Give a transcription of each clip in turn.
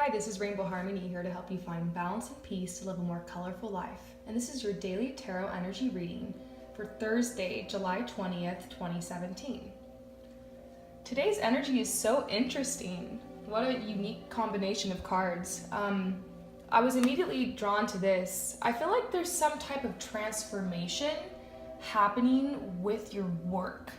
Hi, this is Rainbow Harmony here to help you find balance and peace to live a more colorful life. And this is your daily tarot energy reading for Thursday, July 20th, 2017. Today's energy is so interesting. What a unique combination of cards. I was immediately drawn to this. I feel like there's some type of transformation happening with your work.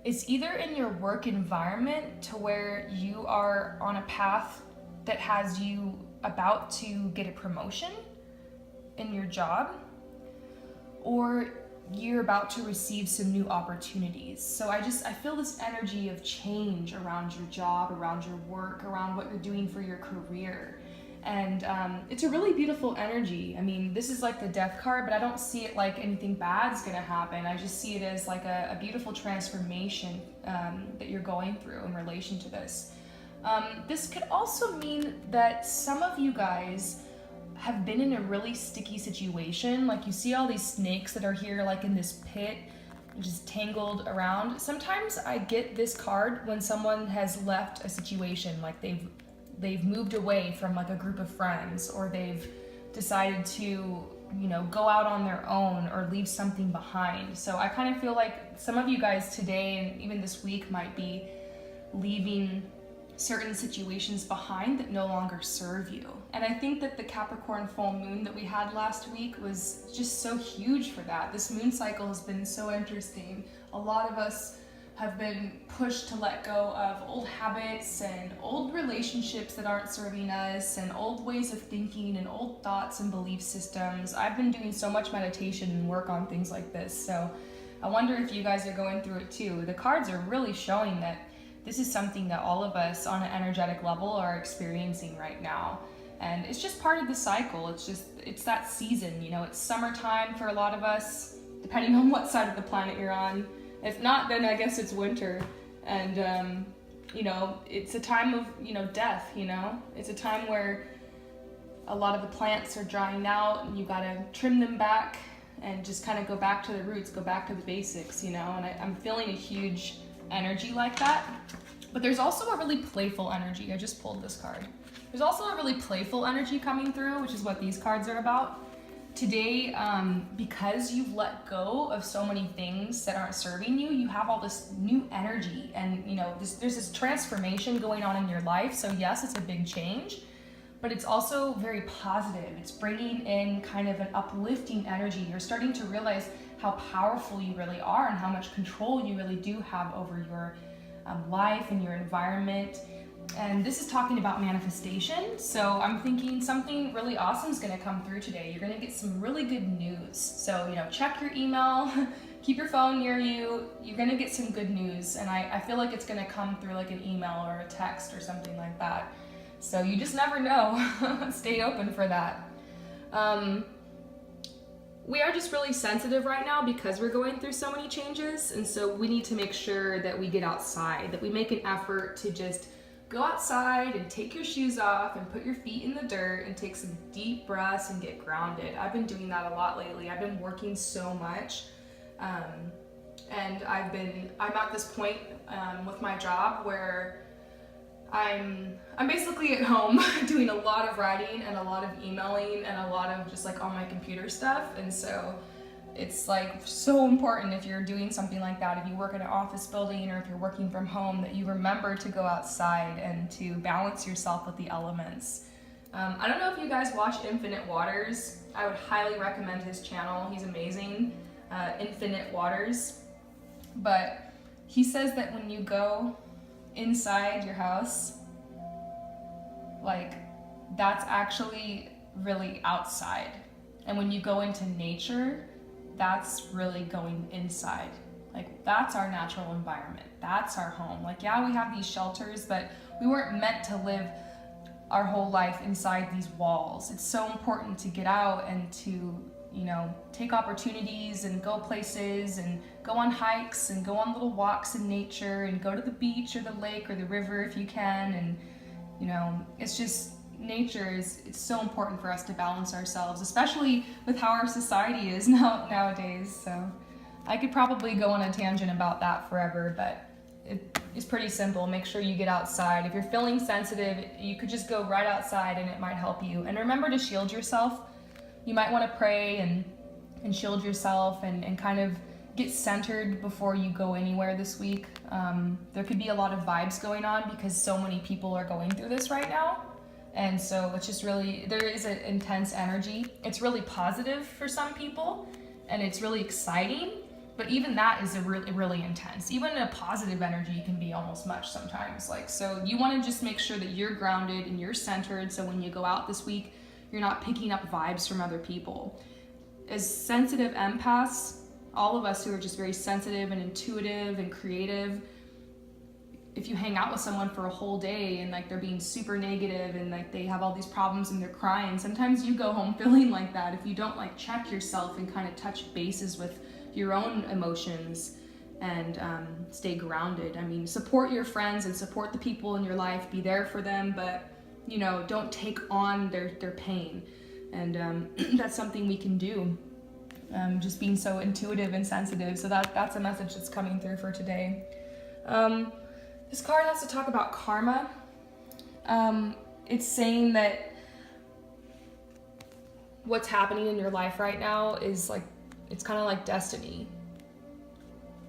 It's either in your work environment to where you are on a path that has you about to get a promotion in your job, or you're about to receive some new opportunities. So I feel this energy of change around your job, around your work, around what you're doing for your career. And it's a really beautiful energy. I mean, this is like the death card, but I don't see it like anything bad's gonna happen. I just see it as like a beautiful transformation that you're going through in relation to this. This could also mean that some of you guys have been in a really sticky situation. Like you see all these snakes that are here like in this pit, just tangled around. Sometimes I get this card when someone has left a situation, like they've moved away from like a group of friends, or they've decided to, go out on their own or leave something behind. So I kind of feel like some of you guys today and even this week might be leaving certain situations behind that no longer serve you. And I think that the Capricorn full moon that we had last week was just so huge for that. This moon cycle has been so interesting. A lot of us have been pushed to let go of old habits and old relationships that aren't serving us, and old ways of thinking and old thoughts and belief systems. I've been doing so much meditation and work on things like this, so I wonder if you guys are going through it too. The cards are really showing that this is something that all of us on an energetic level are experiencing right now. And it's just part of the cycle. It's that season, it's summertime for a lot of us, depending on what side of the planet you're on. If not, then I guess it's winter. And, it's a time of, death, It's a time where a lot of the plants are drying out and you gotta trim them back and just kind of go back to the roots, go back to the basics, and I'm feeling a huge energy like that. But there's also a really playful energy. I just pulled this card. There's also a really playful energy coming through, which is what these cards are about. Today, because you've let go of so many things that aren't serving you, you have all this new energy, and there's this transformation going on in your life. So yes, it's a big change, but it's also very positive. It's bringing in kind of an uplifting energy. You're starting to realize how powerful you really are and how much control you really do have over your life and your environment. And this is talking about manifestation. So I'm thinking something really awesome is going to come through today. You're going to get some really good news. So, check your email, keep your phone near you. You're going to get some good news. And I feel like it's going to come through like an email or a text or something like that. So you just never know. Stay open for that. We are just really sensitive right now because we're going through so many changes, and so we need to make sure that we get outside, that we make an effort to just go outside and take your shoes off and put your feet in the dirt and take some deep breaths and get grounded. I've been doing that a lot lately. I've been working so much, and I'm at this point with my job where I'm basically at home doing a lot of writing and a lot of emailing and a lot of just like on my computer stuff. And so it's like so important if you're doing something like that, if you work in an office building or if you're working from home, that you remember to go outside and to balance yourself with the elements. I don't know if you guys watch Infinite Waters. I would highly recommend his channel. He's amazing, Infinite Waters. But he says that when you go inside your house, like that's actually really outside, and when you go into nature, that's really going inside. Like that's our natural environment, that's our home. Like yeah, we have these shelters, but we weren't meant to live our whole life inside these walls. It's so important to get out and to take opportunities and go places and go on hikes and go on little walks in nature and go to the beach or the lake or the river if you can. And it's just it's so important for us to balance ourselves, especially with how our society is nowadays. So I could probably go on a tangent about that forever, but is pretty simple. Make sure you get outside. If you're feeling sensitive, you could just go right outside and it might help you. And remember to shield yourself. You might want to pray and shield yourself and kind of get centered before you go anywhere this week. There could be a lot of vibes going on because so many people are going through this right now. And so it's just really, there is an intense energy. It's really positive for some people and it's really exciting, but even that is a really intense. Even a positive energy can be almost much sometimes. Like, so you want to just make sure that you're grounded and you're centered. So when you go out this week, you're not picking up vibes from other people. As sensitive empaths, all of us who are just very sensitive and intuitive and creative, if you hang out with someone for a whole day and like they're being super negative and like they have all these problems and they're crying, sometimes you go home feeling like that if you don't like check yourself and kind of touch bases with your own emotions and stay grounded. I mean, support your friends and support the people in your life, be there for them, but you know, don't take on their pain. And that's something we can do. Just being so intuitive and sensitive. So that's a message that's coming through for today. This card has to talk about karma. It's saying that what's happening in your life right now is like, it's kind of like destiny.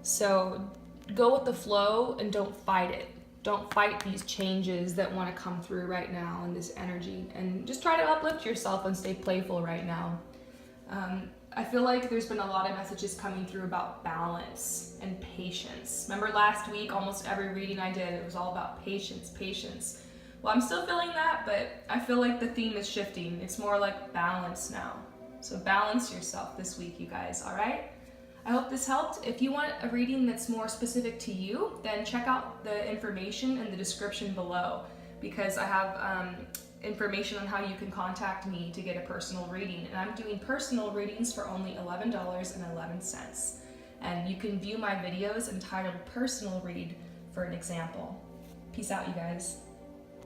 So go with the flow and don't fight it. Don't fight these changes that want to come through right now in this energy, and just try to uplift yourself and stay playful right now. I feel like there's been a lot of messages coming through about balance and patience. Remember last week, almost every reading I did, it was all about patience. Well, I'm still feeling that, but I feel like the theme is shifting. It's more like balance now. So balance yourself this week, you guys, all right? I hope this helped. If you want a reading that's more specific to you, then check out the information in the description below, because I have information on how you can contact me to get a personal reading. And I'm doing personal readings for only $11.11. And you can view my videos entitled Personal Read for an example. Peace out, you guys.